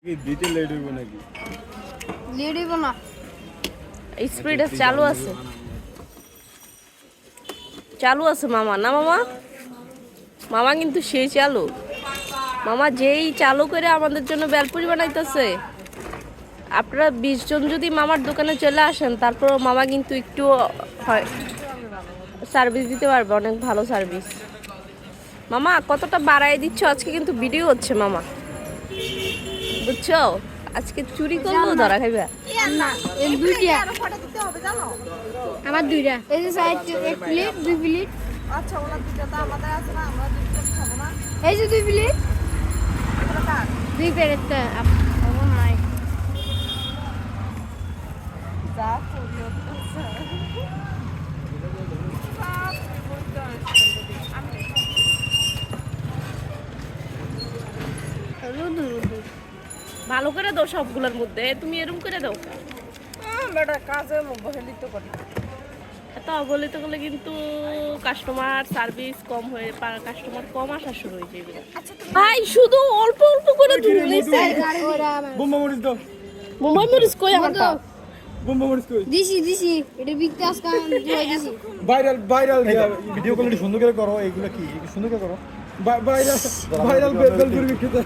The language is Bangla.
দিতে লেট হইব নাকি? লেট হইব না। স্পিড চালু আছে, চালু আছে মামা। না মামা, মামা কিন্তু সেই চালু। মামা যেই চালু করে আমাদের জন্য বেলপুরি বানাইতেছে। আপনারা 20 জন যদি মামার দোকানে চলে আসেন, তারপর মামা কিন্তু একটু হয় সার্ভিস দিতে পারবে, অনেক ভালো সার্ভিস। মামা কতটা বাড়াই দিচ্ছ, আজকে কিন্তু ভিডিও হচ্ছে মামা, বুঝছো? আজকে চুরি করলেও ধরা খাইবা। এই দুইটা আমার দুইটা, এই যে সাইড এক প্লেট, দুই প্লেট। আচ্ছা ওলা দুটো তো আমাদের আছে না, আমরা দুটো খাবো না। এই যে দুই প্লেট, এগুলো কার? দুই প্লেট তো আমার নাই। যা চুরি হচ্ছে। রুদু রুদু ভালো করে দাও সবগুলোর মধ্যে, তুমি এরকম করে দাও। বেটা কাজে অবহেলিত করি। এত অবহেলিত করলে কিন্তু কাস্টমার সার্ভিস কম হয়ে, কাস্টমার কম আসা শুরু হয়ে যাবে। ভাই শুধু অল্প অল্প করে ধুইছে। বোম্বা মরিচ দাও। মুম্বাই মরিচ কই আমার তো বোম্বা মরিচ কই? দিছি এটা বিকতে আজকে দিছি। ভাইরাল ভাইরাল ভিডিও কোয়ালিটি সুন্দর করে করো, এইগুলা কি একটু সুন্দর করে করো। ভাইরাল ভাইরাল বেলপুরি বিক্রেতা।